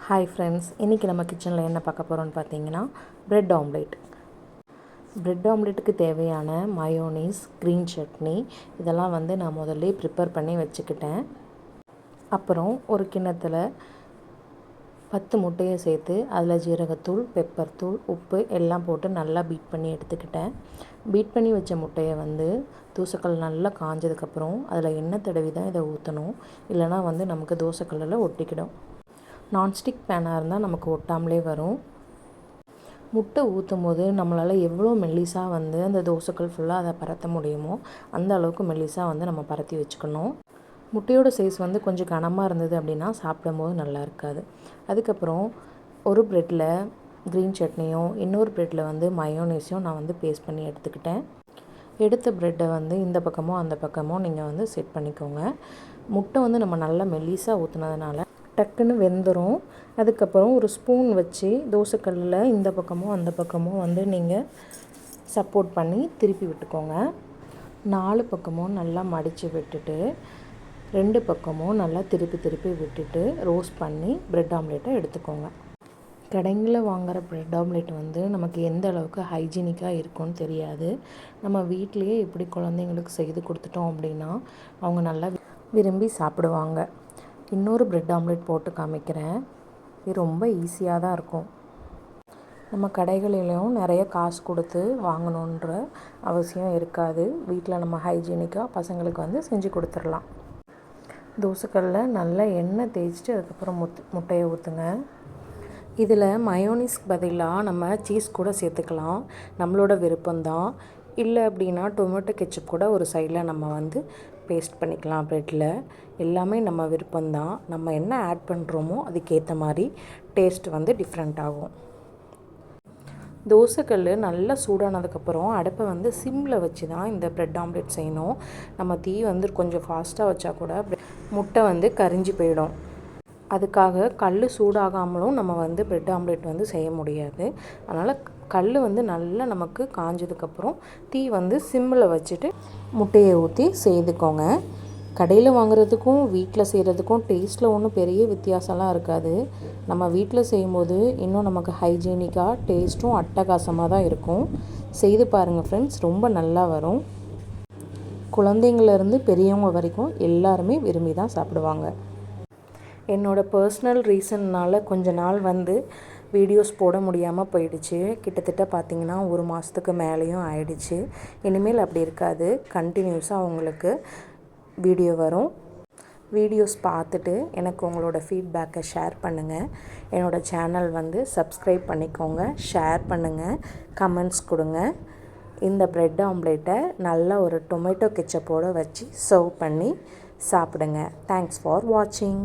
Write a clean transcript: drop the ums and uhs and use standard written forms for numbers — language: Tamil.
ஹாய் ஃப்ரெண்ட்ஸ், இன்றைக்கி நம்ம கிச்சனில் என்ன பார்க்க போகிறோம்னு பார்த்தீங்கன்னா ப்ரெட் ஆம்லேட். ப்ரெட் ஆம்லேட்டுக்கு தேவையான மயோனீஸ், க்ரீன் சட்னி இதெல்லாம் நான் முதல்ல ப்ரிப்பேர் பண்ணி வச்சுக்கிட்டேன். அப்புறம் ஒரு கிண்ணத்தில் 10 முட்டையை சேர்த்து அதில் ஜீரகத்தூள், பெப்பர் தூள், உப்பு எல்லாம் போட்டு நல்லா பீட் பண்ணி எடுத்துக்கிட்டேன். பீட் பண்ணி வச்ச முட்டையை தோசைக்கல் நல்லா காஞ்சதுக்கப்புறம் அதில் எண்ணெய் தடவி தான் இதை ஊற்றணும். இல்லைனா நமக்கு தோசைக்கல்லில் ஒட்டிக்கிடும். நான்ஸ்டிக் பேனாக இருந்தால் நமக்கு ஒட்டாமலே வரும். முட்டை ஊற்றும் போது நம்மளால் எவ்வளோ மெல்லிசாக அந்த தோசைக்கல் ஃபுல்லாக அதை பரத்த முடியுமோ அந்த அளவுக்கு மெல்லிசாக நம்ம பரத்தி வச்சுக்கணும். முட்டையோட சைஸ் கொஞ்சம் கனமாக இருந்தது அப்படின்னா சாப்பிடும்போது நல்லா இருக்காது. அதுக்கப்புறம் ஒரு ப்ரெட்டில் க்ரீன் சட்னியும் இன்னொரு ப்ரெட்டில் மயோனீஸையும் நான் பேஸ்ட் பண்ணி எடுத்துக்கிட்டேன். எடுத்த ப்ரெட்டை இந்த பக்கமோ அந்த பக்கமோ நீங்கள் செட் பண்ணிக்கோங்க. முட்டை நம்ம நல்லா மெல்லிசாக ஊற்றுனதுனால டக்குன்னு வெந்துடும். அதுக்கப்புறம் ஒரு ஸ்பூன் வச்சு தோசைக்கல்லில் இந்த பக்கமோ அந்த பக்கமோ நீங்கள் சப்போர்ட் பண்ணி திருப்பி விட்டுக்கோங்க. 4 பக்கமும் நல்லா மடித்து விட்டுட்டு 2 பக்கமும் நல்லா திருப்பி விட்டுட்டு ரோஸ்ட் பண்ணி ப்ரெட் ஆம்லேட்டை எடுத்துக்கோங்க. கடைங்களில் வாங்குகிற ப்ரெட் ஆம்லேட் நமக்கு எந்த அளவுக்கு ஹைஜீனிக்காக இருக்கும்னு தெரியாது. நம்ம வீட்டிலையே இப்படி குழந்தைங்களுக்கு செய்து கொடுத்துட்டோம் அப்படின்னா அவங்க நல்லா விரும்பி சாப்பிடுவாங்க. இன்னொரு ப்ரெட் ஆம்லேட் போட்டு காமிக்கிறேன். இது ரொம்ப ஈஸியாக தான் இருக்கும். நம்ம கடைகளிலையும் நிறைய காசு கொடுத்து வாங்கணுன்ற அவசியம் இருக்காது. வீட்டில் நம்ம ஹைஜீனிக்காக பசங்களுக்கு செஞ்சு கொடுத்துடலாம். தோசைக்கல்லில் நல்லா எண்ணெய் தேய்ச்சிட்டு அதுக்கப்புறம் முட்டையை ஊற்றுங்க. இதில் மயோனீஸ்க்கு பதிலாக நம்ம சீஸ் கூட சேர்த்துக்கலாம். நம்மளோட விருப்பம்தான். இல்லை அப்படின்னா டொமேட்டோ கெச்சப் கூட ஒரு சைடில் நம்ம பேஸ்ட் பண்ணிக்கலாம். ப்ரெட்டில் எல்லாமே நம்ம விருப்பம்தான். நம்ம என்ன ஆட் பண்ணுறோமோ அதுக்கேற்ற மாதிரி டேஸ்ட் டிஃப்ரெண்ட் ஆகும். தோசைக்கல் நல்லா சூடானதுக்கப்புறம் அடுப்பை சிம்மில் வச்சு தான் இந்த ப்ரெட் ஆம்லேட் செய்யணும். நம்ம தீ கொஞ்சம் ஃபாஸ்ட்டாக வச்சா கூட முட்டை கரிஞ்சு போயிடும். அதுக்காக கல் சூடாகாமலும் நம்ம ப்ரெட் ஆம்லேட் செய்ய முடியாது. அதனால் கல் நல்லா நமக்கு காஞ்சதுக்கப்புறம் தீ சிம்மில் வச்சுட்டு முட்டையை ஊற்றி செய்துக்கோங்க. கடையில் வாங்குறதுக்கும் வீட்டில் செய்கிறதுக்கும் டேஸ்ட்டில் ஒன்றும் பெரிய வித்தியாசம்லாம் இருக்காது. நம்ம வீட்டில் செய்யும்போது இன்னும் நமக்கு ஹைஜீனிக்காக டேஸ்ட்டும் அட்டகாசமாக தான் இருக்கும். செய்து பாருங்கள் ஃப்ரெண்ட்ஸ், ரொம்ப நல்லா வரும். குழந்தைங்கள்லேருந்து பெரியவங்க வரைக்கும் எல்லாருமே விரும்பி தான் சாப்பிடுவாங்க. என்னோடய பர்சனல் ரீசன்னால் கொஞ்ச நாள் வீடியோஸ் போட முடியாமல் போயிடுச்சு. கிட்டத்தட்ட பார்த்திங்கன்னா 1 மாதத்துக்கு மேலேயும் ஆயிடுச்சு. இனிமேல் அப்படி இருக்காது. கண்டினியூஸாக உங்களுக்கு வீடியோ வரும். வீடியோஸ் பார்த்துட்டு எனக்கு உங்களோட ஃபீட்பேக்கை ஷேர் பண்ணுங்கள். என்னோடய சேனல் சப்ஸ்கிரைப் பண்ணிக்கோங்க, ஷேர் பண்ணுங்கள், கமெண்ட்ஸ் கொடுங்க. இந்த ப்ரெட் ஆம்லேட்டை நல்லா ஒரு டொமேட்டோ கெச்சப்போடு வச்சு சர்வ் பண்ணி சாப்பிடுங்க. தேங்க்ஸ் ஃபார் வாட்சிங்.